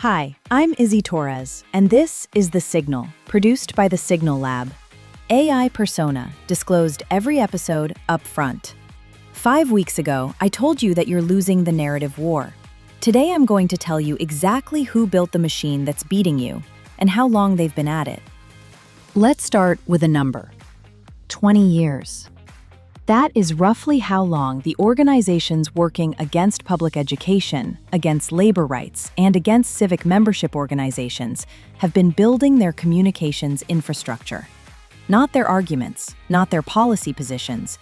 Hi, I'm Izzy Torres, and this is The Signal, produced by the Signal Lab. AI persona, disclosed every episode up front. 5 weeks ago, I told you that you're losing the narrative war. Today I'm going to tell you exactly who built the machine that's beating you, and how long they've been at it. Let's start with a number. 20 years. That is roughly how long the organizations working against public education, against labor rights, and against civic membership organizations have been building their communications infrastructure. Not their arguments, not their policy positions,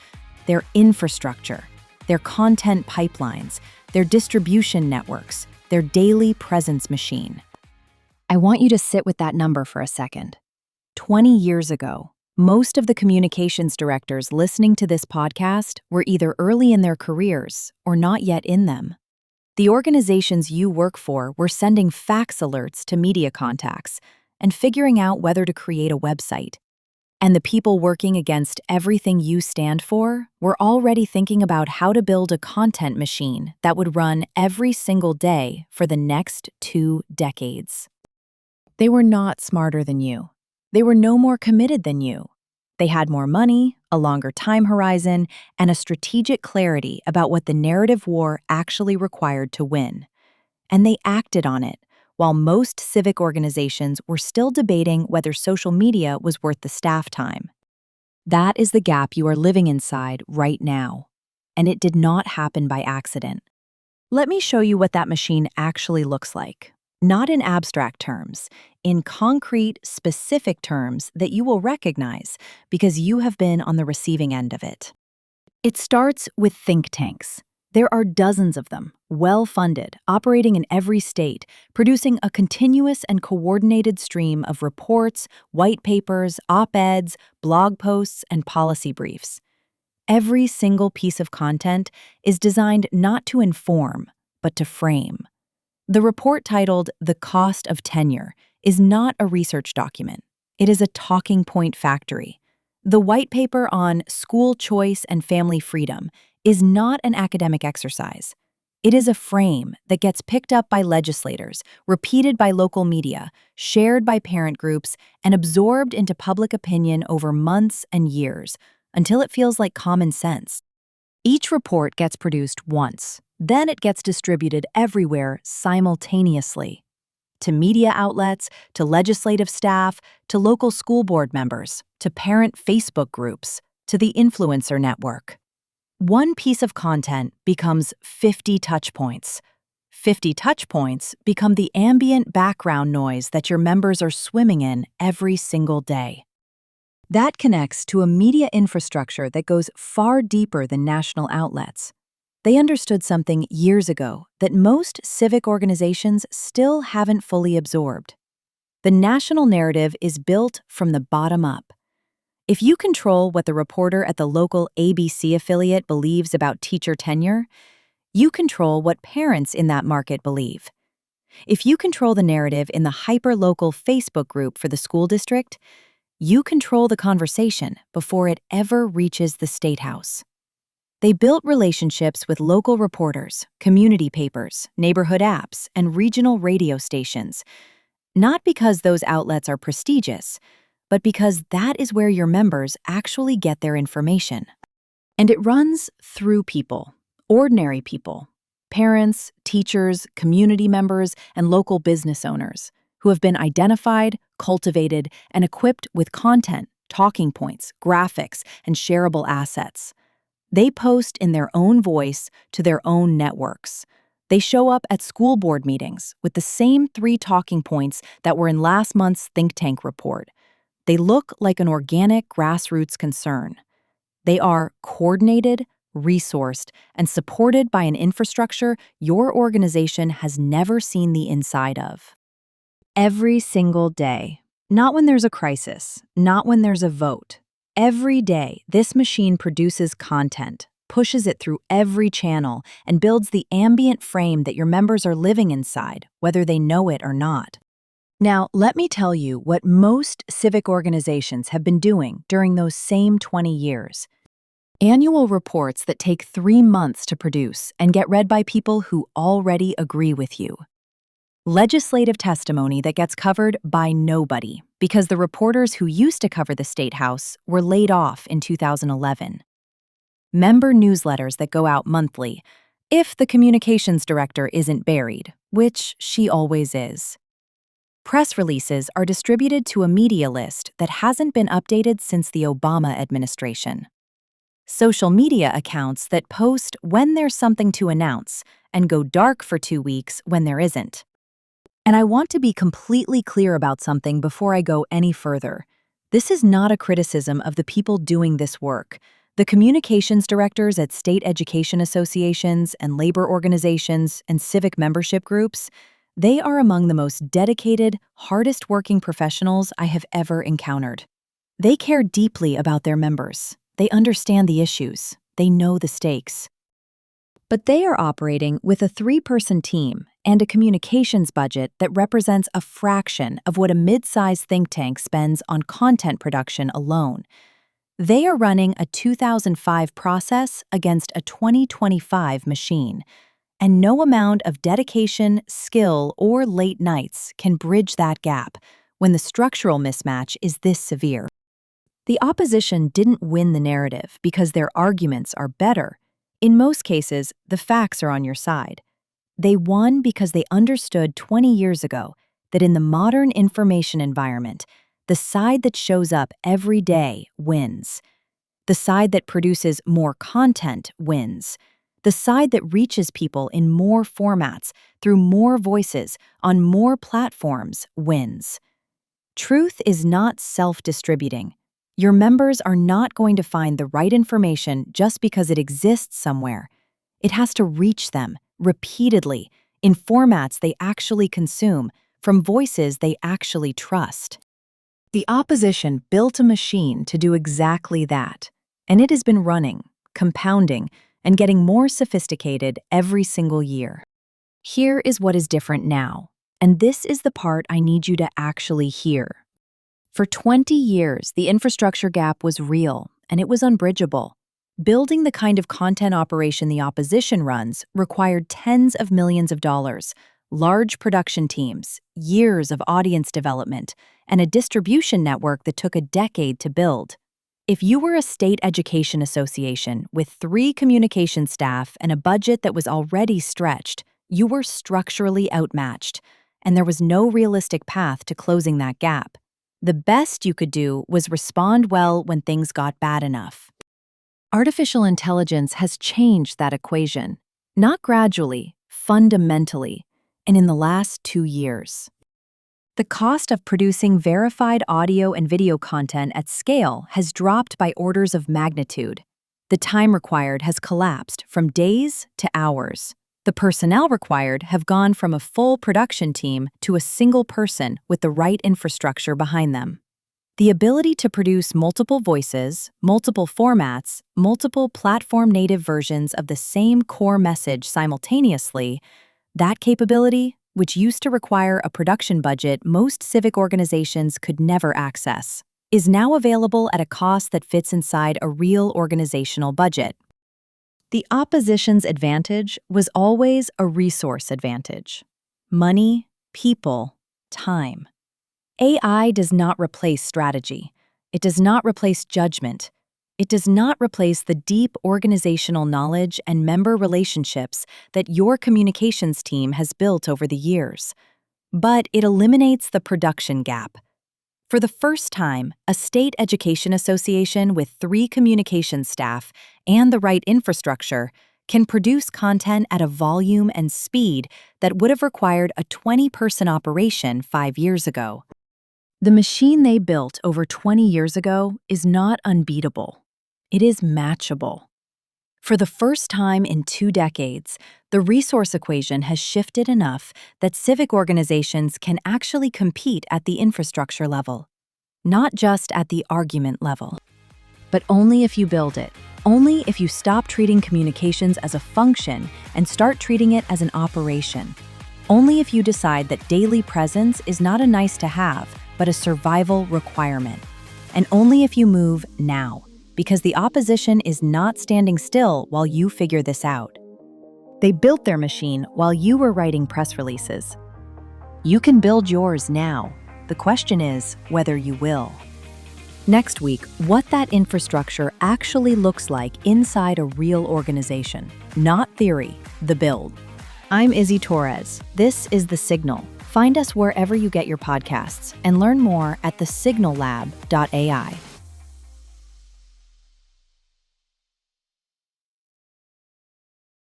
their infrastructure, their content pipelines, their distribution networks, their daily presence machine. I want you to sit with that number for a second. 20 years ago, most of the communications directors listening to this podcast were either early in their careers or not yet in them. The organizations you work for were sending fax alerts to media contacts and figuring out whether to create a website. And the people working against everything you stand for were already thinking about how to build a content machine that would run every single day for the next 2 decades. They were not smarter than you. They were no more committed than you. They had more money, a longer time horizon, and a strategic clarity about what the narrative war actually required to win. And they acted on it, while most civic organizations were still debating whether social media was worth the staff time. That is the gap you are living inside right now. And it did not happen by accident. Let me show you what that machine actually looks like. Not in abstract terms, in concrete, specific terms that you will recognize because you have been on the receiving end of it. It starts with think tanks. There are dozens of them, well-funded, operating in every state, producing a continuous and coordinated stream of reports, white papers, op-eds, blog posts, and policy briefs. Every single piece of content is designed not to inform, but to frame. The report titled "The Cost of Tenure" is not a research document. It is a talking point factory. The white paper on school choice and family freedom is not an academic exercise. It is a frame that gets picked up by legislators, repeated by local media, shared by parent groups, and absorbed into public opinion over months and years, until it feels like common sense. Each report gets produced once. Then it gets distributed everywhere simultaneously. To media outlets, to legislative staff, to local school board members, to parent Facebook groups, to the influencer network. One piece of content becomes 50 touch points. 50 touch points become the ambient background noise that your members are swimming in every single day. That connects to a media infrastructure that goes far deeper than national outlets. They understood something years ago that most civic organizations still haven't fully absorbed. The national narrative is built from the bottom up. If you control what the reporter at the local ABC affiliate believes about teacher tenure, you control what parents in that market believe. If you control the narrative in the hyper-local Facebook group for the school district, you control the conversation before it ever reaches the State House. They built relationships with local reporters, community papers, neighborhood apps, and regional radio stations, not because those outlets are prestigious, but because that is where your members actually get their information. And it runs through people, ordinary people, parents, teachers, community members, and local business owners who have been identified, cultivated, and equipped with content, talking points, graphics, and shareable assets. They post in their own voice to their own networks. They show up at school board meetings with the same 3 talking points that were in last month's think tank report. They look like an organic grassroots concern. They are coordinated, resourced, and supported by an infrastructure your organization has never seen the inside of. Every single day. Not when there's a crisis, not when there's a vote. Every day, this machine produces content, pushes it through every channel, and builds the ambient frame that your members are living inside, whether they know it or not. Now, let me tell you what most civic organizations have been doing during those same 20 years. Annual reports that take 3 months to produce and get read by people who already agree with you. Legislative testimony that gets covered by nobody because the reporters who used to cover the State House were laid off in 2011. Member newsletters that go out monthly, if the communications director isn't buried, which she always is. Press releases are distributed to a media list that hasn't been updated since the Obama administration. Social media accounts that post when there's something to announce and go dark for 2 weeks when there isn't. And I want to be completely clear about something before I go any further. This is not a criticism of the people doing this work. The communications directors at state education associations and labor organizations and civic membership groups, they are among the most dedicated, hardest-working professionals I have ever encountered. They care deeply about their members. They understand the issues. They know the stakes. But they are operating with a 3-person team and a communications budget that represents a fraction of what a mid-sized think tank spends on content production alone. They are running a 2005 process against a 2025 machine, and no amount of dedication, skill, or late nights can bridge that gap when the structural mismatch is this severe. The opposition didn't win the narrative because their arguments are better. In most cases, the facts are on your side. They won because they understood 20 years ago that in the modern information environment, the side that shows up every day wins. The side that produces more content wins. The side that reaches people in more formats, through more voices, on more platforms wins. Truth is not self-distributing. Your members are not going to find the right information just because it exists somewhere. It has to reach them repeatedly, in formats they actually consume, from voices they actually trust. The opposition built a machine to do exactly that, and it has been running, compounding, and getting more sophisticated every single year. Here is what is different now, and this is the part I need you to actually hear. For 20 years, the infrastructure gap was real, and it was unbridgeable. Building the kind of content operation the opposition runs required tens of millions of dollars, large production teams, years of audience development, and a distribution network that took a decade to build. If you were a state education association with 3 communication staff and a budget that was already stretched, you were structurally outmatched, and there was no realistic path to closing that gap. The best you could do was respond well when things got bad enough. Artificial intelligence has changed that equation, not gradually, fundamentally, and in the last 2 years. The cost of producing verified audio and video content at scale has dropped by orders of magnitude. The time required has collapsed from days to hours. The personnel required have gone from a full production team to a single person with the right infrastructure behind them. The ability to produce multiple voices, multiple formats, multiple platform-native versions of the same core message simultaneously, that capability, which used to require a production budget most civic organizations could never access, is now available at a cost that fits inside a real organizational budget. The opposition's advantage was always a resource advantage. Money, people, time. AI does not replace strategy. It does not replace judgment. It does not replace the deep organizational knowledge and member relationships that your communications team has built over the years. But it eliminates the production gap. For the first time, a state education association with 3 communications staff and the right infrastructure can produce content at a volume and speed that would have required a 20-person operation 5 years ago. The machine they built over 20 years ago is not unbeatable. It is matchable. For the first time in 2 decades, the resource equation has shifted enough that civic organizations can actually compete at the infrastructure level, not just at the argument level. But only if you build it, only if you stop treating communications as a function and start treating it as an operation. Only if you decide that daily presence is not a nice to have, but a survival requirement. And only if you move now, because the opposition is not standing still while you figure this out. They built their machine while you were writing press releases. You can build yours now. The question is whether you will. Next week, what that infrastructure actually looks like inside a real organization. Not theory, the build. I'm Izzy Torres. This is The Signal. Find us wherever you get your podcasts and learn more at thesignallab.ai.